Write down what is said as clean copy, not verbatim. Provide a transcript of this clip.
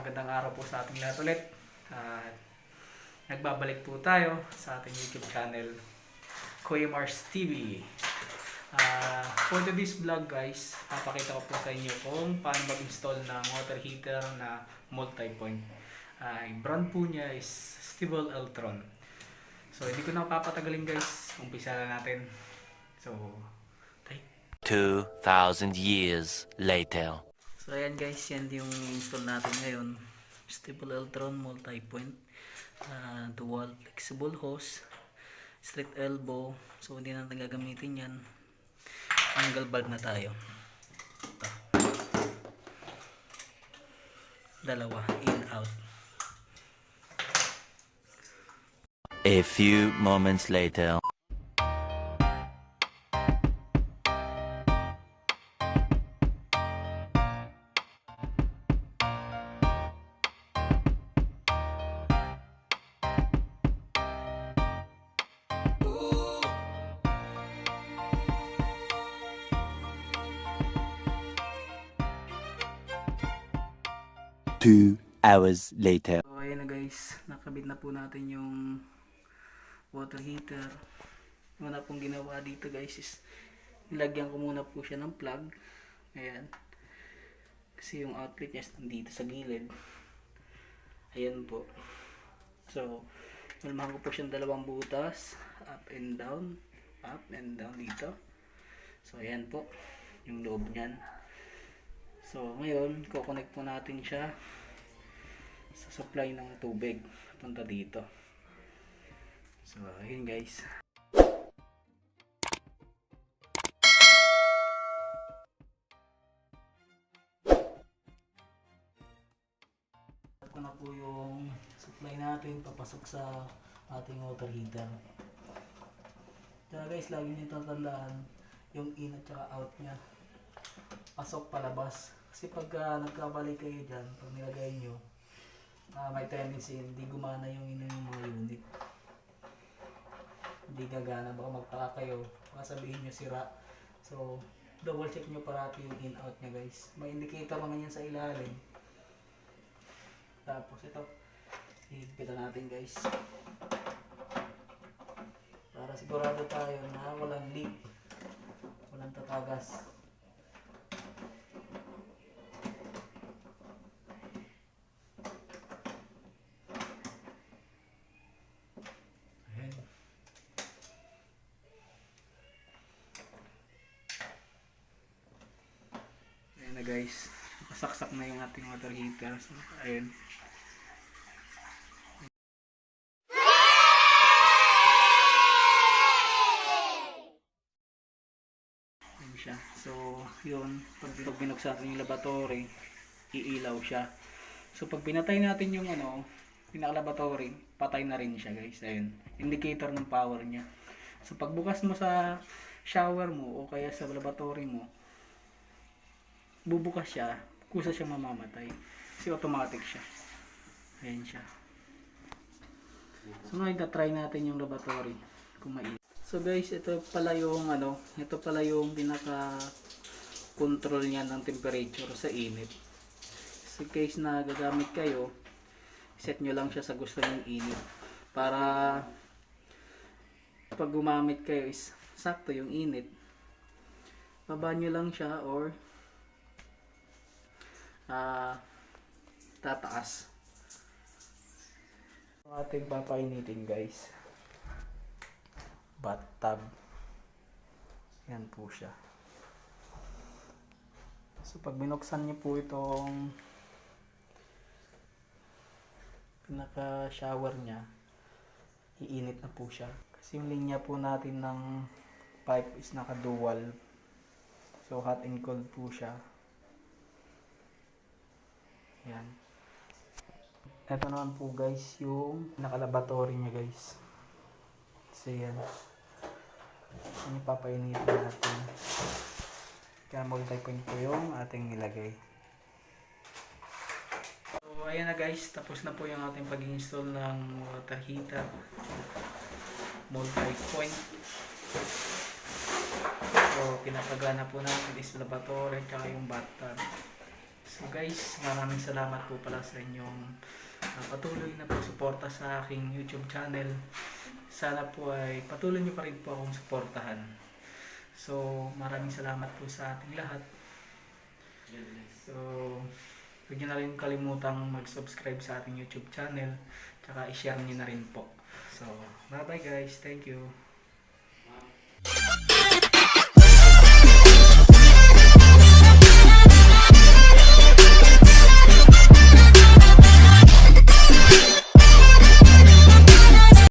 Magandang araw po sa ating lahat ulit. At nagbabalik po tayo sa ating YouTube channel, kuya.marstv. For today's vlog guys, papakita ko po sa inyo kung paano mag-install ng water heater na multipoint. Brand po niya is Stable Eltron. So hindi ko na papatagalin guys, umpisa na natin. So, okay. 2,000 years later. So ayan guys, yan yung install natin ngayon. Stable Eltron multipoint, dual flexible hose, strict elbow. So hindi natin gagamitin yan. Angle bulb na tayo. Ito. Dalawa, in out. A few moments later. 2 hours later. So ayan na guys, nakabit na po natin yung water heater. Yung na pong ginawa dito guys is nilagyan ko muna po siya ng plug. Ayan. Kasi yung outlet niya nandito sa gilid. Ayan po. So, nalmahan ko po siyang dalawang butas. Up and down dito. So ayan po yung loob niyan. So ngayon, kukonect po natin siya sa supply ng tubig punta dito. So ayun guys. Ito na po yung supply natin papasok sa ating water heater. Kaya guys, lagi nyo tatandaan yung in at saka out nya. Pasok palabas. Kasi pag nagkabalik kayo dyan, pag nilagay nyo, may tendency hindi gumana yung mga unit. Hindi gagana, baka magtaka kayo, baka sabihin nyo sira. So, double check nyo parati yung in-out nya guys. May indicator naman yan sa ilalim. Tapos ito, higpitan natin guys. Para sigurado tayo na walang leak, walang tatagas. Na guys, nakasaksak na yung ating water heater. So, ayun. Ayun siya. So, yun. Pag binuksan natin yung laboratory, iilaw siya. So, pag pinatay natin yung pinaka-laboratory, patay na rin siya guys. Ayun. Indicator ng power niya. So, pag bukas mo sa shower mo o kaya sa laboratory mo, bubukas siya, kusa siya mamamatay kasi automatic siya. Ayan siya. So ngayon try natin yung laboratory kung mainit. So guys, ito pala yung ito pala yung pinaka control niya ng temperature sa init. So in case na gagamit kayo, set nyo lang siya sa gusto ng init para pag gumamit kayo is sakto yung init. Baba nyo lang siya or tataas. Ang ating papainitin guys, bathtub. Yan po siya. So pag binuksan niyo po itong pinaka shower nya, iinit na po siya kasi yung linya po natin ng pipe is naka dual, so hot and cold po siya. Yan. Ito naman po guys yung naka-laboratory niya guys. So yan. Yan yung papainitin natin. Kaya multipoint po yung ating nilagay. So ayan na guys. Tapos na po yung ating pag-install ng water heater. Multipoint. So pinapagana po natin is laboratory at yung bathtub. So guys, maraming salamat po pala sa inyong patuloy na pagsuporta sa aking YouTube channel. Sana po ay patuloy nyo pa rin po akong suportahan. So maraming salamat po sa ating lahat. So huwag nyo na rin kalimutang mag-subscribe sa ating YouTube channel. Tsaka i-share nyo na rin po. So bye bye guys. Thank you.